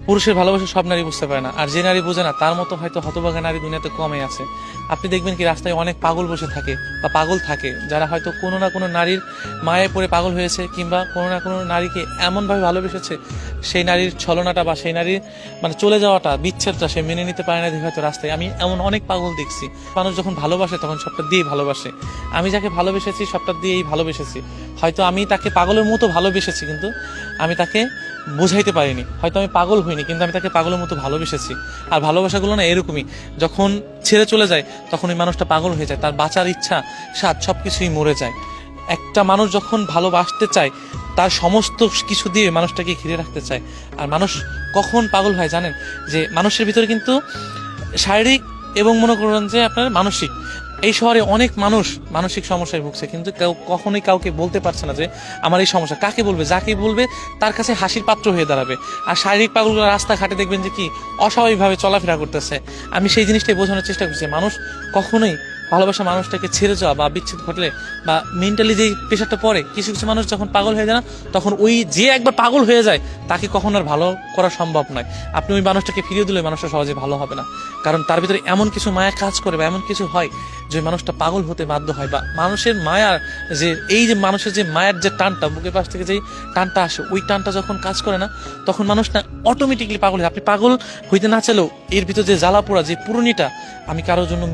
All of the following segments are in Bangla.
পুরুষের ভালোবাসা সব নারী বুঝতে পারে না, আর যে নারী বোঝে না তার মতো হয়তো হতভাগা নারী দুনিয়াতে কমই আছে। আপনি দেখবেন কি রাস্তায় অনেক পাগল বসে থাকে বা পাগল থাকে, যারা হয়তো কোনো না কোনো নারীর মায়ে পড়ে পাগল হয়েছে, কিংবা কোনো না কোনো নারীকে এমনভাবে ভালোবেসেছে সেই নারীর ছলনাটা বা সেই নারীর মানে চলে যাওয়াটা, বিচ্ছেদটা সে মেনে নিতে পারে না দেখে হয়তো রাস্তায়। আমি এমন অনেক পাগল দেখছি। মানুষ যখন ভালোবাসে তখন সবটা দিয়েই ভালোবাসে। আমি যাকে ভালোবেসেছি সবটা দিয়েই ভালোবেসেছি। হয়তো আমি তাকে পাগলের মতো ভালোবেসেছি, কিন্তু আমি তাকে বোঝাইতে পারিনি। হয়তো আমি পাগল হইনি, কিন্তু আমি তাকে পাগলের মতো ভালোবেসেছি। আর ভালোবাসাগুলো না এরকমই, যখন ছেড়ে চলে যায় তখন ওই মানুষটা পাগল হয়ে যায়, তার বাঁচার ইচ্ছা স্বাদ সবকিছুই মরে যায়। একটা মানুষ যখন ভালোবাসতে চায় তার সমস্ত কিছু দিয়ে মানুষটাকে ঘিরে রাখতে চায়। আর মানুষ কখন পাগল হয় জানেন? যে মানুষের ভিতরে কিন্তু শারীরিক এবং মনে করেন যে আপনার মানসিক, এই শহরে অনেক মানুষ মানসিক সমস্যায় ভুগছে, কিন্তু কেউ কখনোই কাউকে বলতে পারছে না যে আমার এই সমস্যা। কাকে বলবে? যাকে বলবে তার কাছে হাসির পাত্র হয়ে দাঁড়াবে। আর শারীরিক পাগলগুলো রাস্তাঘাটে দেখবেন যে কি অস্বাভাবিকভাবে চলাফেরা করতেছে। আমি সেই জিনিসটাই বোঝানোর চেষ্টা করছি, মানুষ কখনোই ভালোবাসা মানুষটাকে ছেড়ে যাওয়া বা বিচ্ছেদ ঘটলে বা মেন্টালি যে প্রেশারটা পড়ে, কিছু কিছু মানুষ যখন পাগল হয়ে যায় না, তখন ওই যে একবার পাগল হয়ে যায় তাকে কখনো আর ভালো করা সম্ভব নয়। আপনি ওই মানুষটাকে ফিরিয়ে দিলে মানুষটা সহজে ভালো হবে না, কারণ তার ভিতরে এমন কিছু মায়া কাজ করে বা এমন কিছু হয় যে মানুষটা পাগল হতে বাধ্য হয়। বা মানুষের মায়ার যে এই যে মানুষের যে মায়ের যে টানটা, বুকের পাশ থেকে যেই টানটা আসে, ওই টানটা যখন কাজ করে না, তখন মানুষটা অটোমেটিকলি পাগল হয়। আপনি পাগল হইতে না চাইলেও এর ভিতরে যে জ্বালা পোড়া, যে পুরনিটা, আমি কারোর জন্য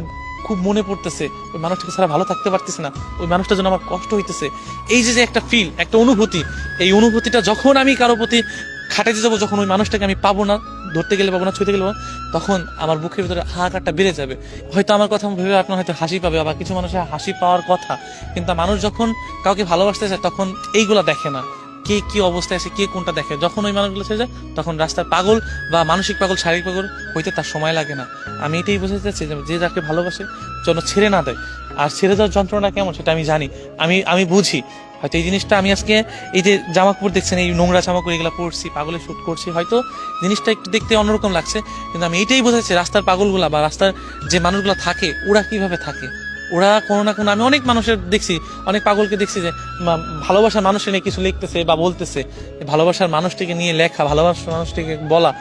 খুব মনে পড়তেছে, ওই মানুষটাকে ছাড়া ভালো থাকতে পারতেছে না, ওই মানুষটার জন্য আমার কষ্ট হইতেছে, এই যে যে একটা ফিল, একটা অনুভূতি, এই অনুভূতিটা যখন আমি কারো প্রতি খাটাইতে যাবো, যখন ওই মানুষটাকে আমি পাবো না, ধরতে গেলে পাবো না, ছুঁতে গেলে পাবো না, তখন আমার বুকের ভিতরে হাহাকারটা বেড়ে যাবে। হয়তো আমার কথা ভেবে আপনার হয়তো হাসি পাবে, আবার কিছু মানুষের হাসি পাওয়ার কথা, কিন্তু মানুষ যখন কাউকে ভালোবাসতে চায় তখন এইগুলা দেখে না, কে কি অবস্থায় আছে, কে কোনটা দেখে। যখন ওই মানুষগুলো ছেড়ে যায় তখন রাস্তার পাগল বা মানসিক পাগল, শারীরিক পাগল হইতে তার সময় লাগে না। আমি এটাই বোঝাতে চাচ্ছি যে যাকে ভালোবাসে যেন ছেড়ে না দেয়। আর ছেড়ে যাওয়ার যন্ত্রণা কেমন সেটা আমি জানি, আমি বুঝি। হয়তো এই জিনিসটা আমি আজকে এই যে জামা কাপড় দেখছেন, এই নোংরা জামা কাপড় এগুলো পরছি, পাগলের শুট করছি, হয়তো জিনিসটা একটু দেখতে অন্যরকম লাগছে, কিন্তু আমি এইটাই বোঝাচ্ছি রাস্তার পাগলগুলা বা রাস্তার যে মানুষগুলো থাকে ওরা কিভাবে থাকে। ওরা কোনো না কোনো, আমি অনেক মানুষের দেখছি, অনেক পাগলকে দেখছি যে ভালোবাসার মানুষের নিয়ে কিছু লিখতেছে বা বলতেছে, ভালোবাসার মানুষটিকে নিয়ে লেখা, ভালোবাসার মানুষটিকে বলা,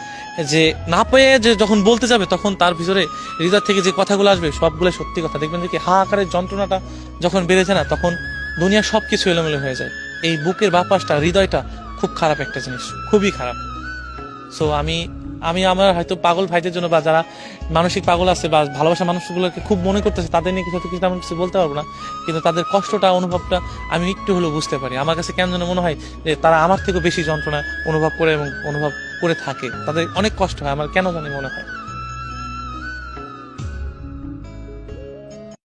যে না পেয়ে যে যখন বলতে যাবে তখন তার ভিতরে হৃদয় থেকে যে কথাগুলো আসবে সবগুলো সত্যি কথা। দেখবেন যে কি হাহাকারের যন্ত্রণাটা যখন বেড়ে যায় না, তখন দুনিয়ার সবকিছু এলোমেলো হয়ে যায়। এই বুকের বাপাসটা, হৃদয়টা খুব খারাপ একটা জিনিস, খুবই খারাপ। সো আমি আমি আমার হয়তো পাগল ভাইদের জন্য বা যারা মানসিক পাগল আছে বা ভালোবাসা মানুষগুলোকে খুব মনে করতেছে, তাদের নিয়ে কিছু কিছু তেমন কিছু বলতে পারবো না, কিন্তু তাদের কষ্টটা, অনুভবটা আমি একটু হলেও বুঝতে পারি। আমার কাছে কেন যেন মনে হয় যে তারা আমার থেকেও বেশি যন্ত্রণা অনুভব করে এবং অনুভব করে থাকে, তাদের অনেক কষ্ট হয়, আমার কেন জানি মনে হয়।